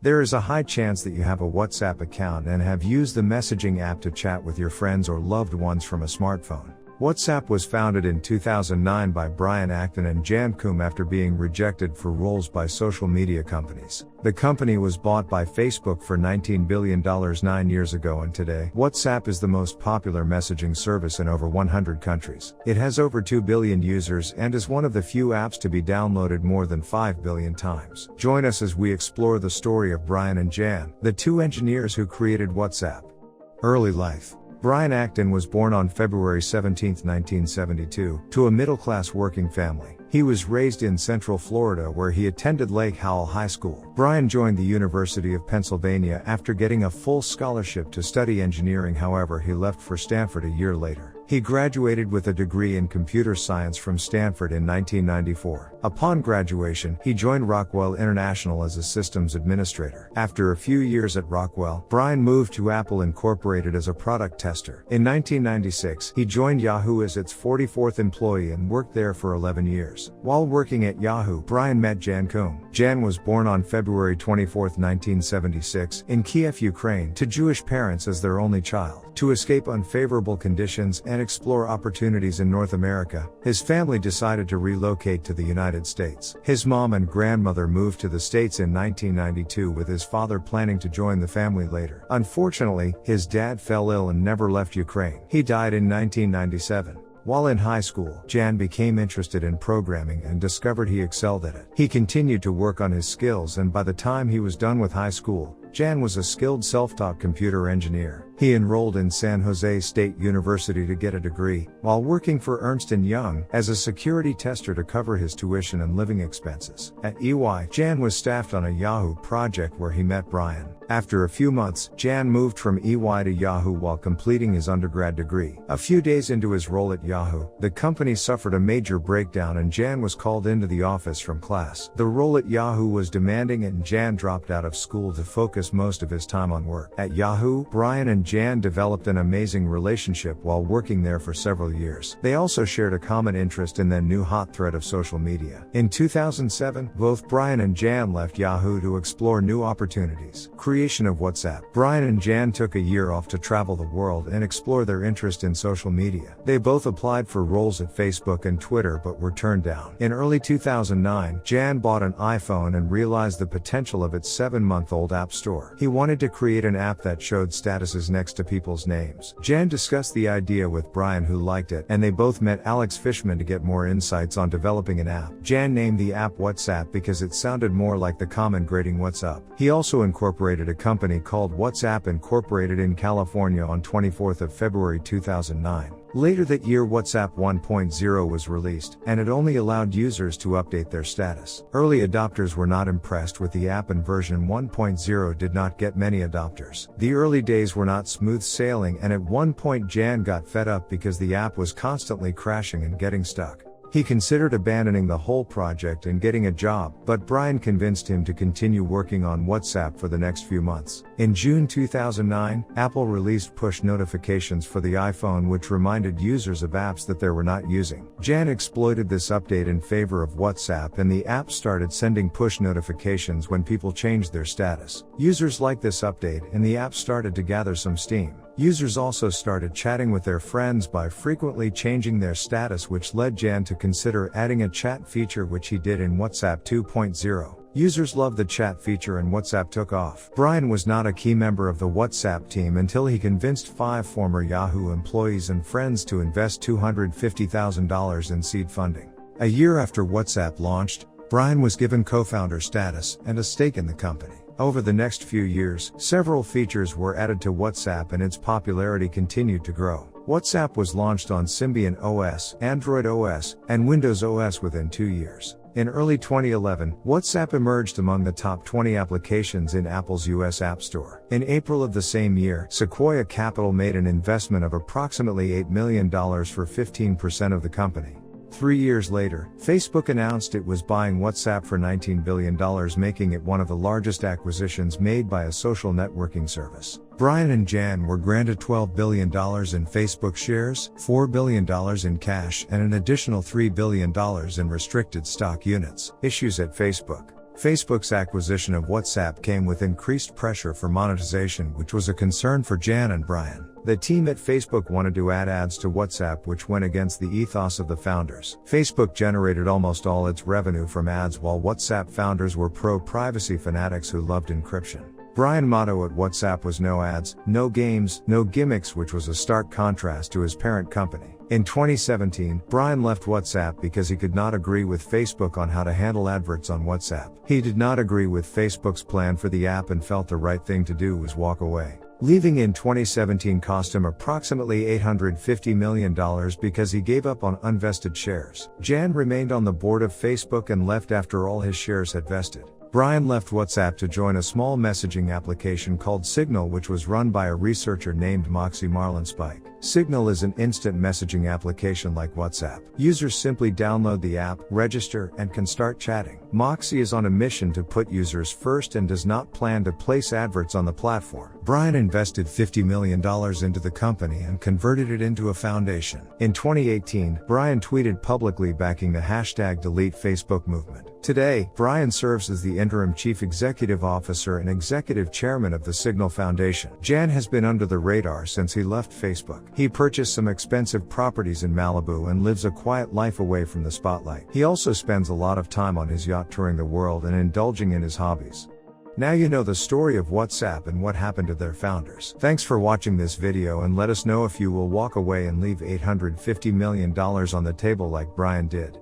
There is a high chance that you have a WhatsApp account and have used the messaging app to chat with your friends or loved ones from a smartphone. WhatsApp was founded in 2009 by Brian Acton and Jan Koum after being rejected for roles by social media companies. The company was bought by Facebook for $19 billion 9 years ago, and today, WhatsApp is the most popular messaging service in over 100 countries. It has over 2 billion users and is one of the few apps to be downloaded more than 5 billion times. Join us as we explore the story of Brian and Jan, the two engineers who created WhatsApp. Early life. Brian Acton was born on February 17, 1972, to a middle-class working family. He was raised in Central Florida where he attended Lake Howell High School. Brian joined the University of Pennsylvania after getting a full scholarship to study engineering. However, he left for Stanford a year later. He graduated with a degree in computer science from Stanford in 1994. Upon graduation, he joined Rockwell International as a systems administrator. After a few years at Rockwell, Brian moved to Apple Incorporated as a product tester. In 1996, he joined Yahoo as its 44th employee and worked there for 11 years. While working at Yahoo, Brian met Jan Koum. Jan was born on February 24, 1976, in Kiev, Ukraine, to Jewish parents as their only child. To escape unfavorable conditions and explore opportunities in North America, his family decided to relocate to the United States. His mom and grandmother moved to the States in 1992, with his father planning to join the family later. Unfortunately, his dad fell ill and never left Ukraine. He died in 1997. While in high school, Jan became interested in programming and discovered he excelled at it. He continued to work on his skills, and by the time he was done with high school, Jan was a skilled self-taught computer engineer. He enrolled in San Jose State University to get a degree, while working for Ernst & Young as a security tester to cover his tuition and living expenses. At EY, Jan was staffed on a Yahoo project where he met Brian. After a few months, Jan moved from EY to Yahoo while completing his undergrad degree. A few days into his role at Yahoo, the company suffered a major breakdown and Jan was called into the office from class. The role at Yahoo was demanding and Jan dropped out of school to focus most of his time on work. At Yahoo, Brian and Jan developed an amazing relationship while working there for several years. They also shared a common interest in the new hot thread of social media. In 2007, both Brian and Jan left Yahoo to explore new opportunities. Creation of WhatsApp. Brian and Jan took a year off to travel the world and explore their interest in social media. They both applied for roles at Facebook and Twitter but were turned down. In early 2009, Jan bought an iPhone and realized the potential of its 7-month-old app store. He wanted to create an app that showed statuses next to people's names. Jan discussed the idea with Brian, who liked it, and they both met Alex Fishman to get more insights on developing an app. Jan named the app WhatsApp because it sounded more like the common greeting "What's up?" He also incorporated a company called WhatsApp Incorporated in California on 24th of February 2009. Later that year, WhatsApp 1.0 was released, and it only allowed users to update their status. Early adopters were not impressed with the app, and version 1.0 did not get many adopters. The early days were not smooth sailing, and at one point Jan got fed up because the app was constantly crashing and getting stuck. He considered abandoning the whole project and getting a job, but Brian convinced him to continue working on WhatsApp for the next few months. In June 2009, Apple released push notifications for the iPhone, which reminded users of apps that they were not using. Jan exploited this update in favor of WhatsApp, and the app started sending push notifications when people changed their status. Users liked this update, and the app started to gather some steam. Users also started chatting with their friends by frequently changing their status, which led Jan to consider adding a chat feature, which he did in WhatsApp 2.0. Users loved the chat feature and WhatsApp took off. Brian was not a key member of the WhatsApp team until he convinced 5 former Yahoo employees and friends to invest $250,000 in seed funding. A year after WhatsApp launched, Brian was given co-founder status and a stake in the company. Over the next few years, several features were added to WhatsApp and its popularity continued to grow. WhatsApp was launched on Symbian OS, Android OS, and Windows OS within 2 years. In early 2011, WhatsApp emerged among the top 20 applications in Apple's US App Store. In April of the same year, SEQUOIA Capital made an investment of approximately $8 million for 15% of the company. 3 years later, Facebook announced it was buying WhatsApp for $19 billion, making it one of the largest acquisitions made by a social networking service. Brian and Jan were granted $12 billion in Facebook shares, $4 billion in cash, and an additional $3 billion in restricted stock units. Issues at Facebook. Facebook's acquisition of WhatsApp came with increased pressure for monetization, which was a concern for Jan and Brian. The team at Facebook wanted to add ads to WhatsApp, which went against the ethos of the founders. Facebook generated almost all its revenue from ads, while WhatsApp founders were pro-privacy fanatics who loved encryption. Brian's motto at WhatsApp was no ads, no games, no gimmicks, which was a stark contrast to his parent company. In 2017, Brian left WhatsApp because he could not agree with Facebook on how to handle adverts on WhatsApp. He did not agree with Facebook's plan for the app and felt the right thing to do was walk away. Leaving in 2017 cost him approximately $850 million because he gave up on unvested shares. Jan remained on the board of Facebook and left after all his shares had vested. Brian left WhatsApp to join a small messaging application called Signal, which was run by a researcher named Moxie Marlinspike. Signal is an instant messaging application like WhatsApp. Users simply download the app, register, and can start chatting. Moxie is on a mission to put users first and does not plan to place adverts on the platform. Brian invested $50 million into the company and converted it into a foundation. In 2018, Brian tweeted publicly backing the #DeleteFacebook movement. Today, Brian serves as the interim chief executive officer and executive chairman of the Signal Foundation. Jan has been under the radar since he left Facebook. He purchased some expensive properties in Malibu and lives a quiet life away from the spotlight. He also spends a lot of time on his yacht touring the world and indulging in his hobbies. Now you know the story of WhatsApp and what happened to their founders. Thanks for watching this video, and let us know if you will walk away and leave $850 million on the table like Brian did.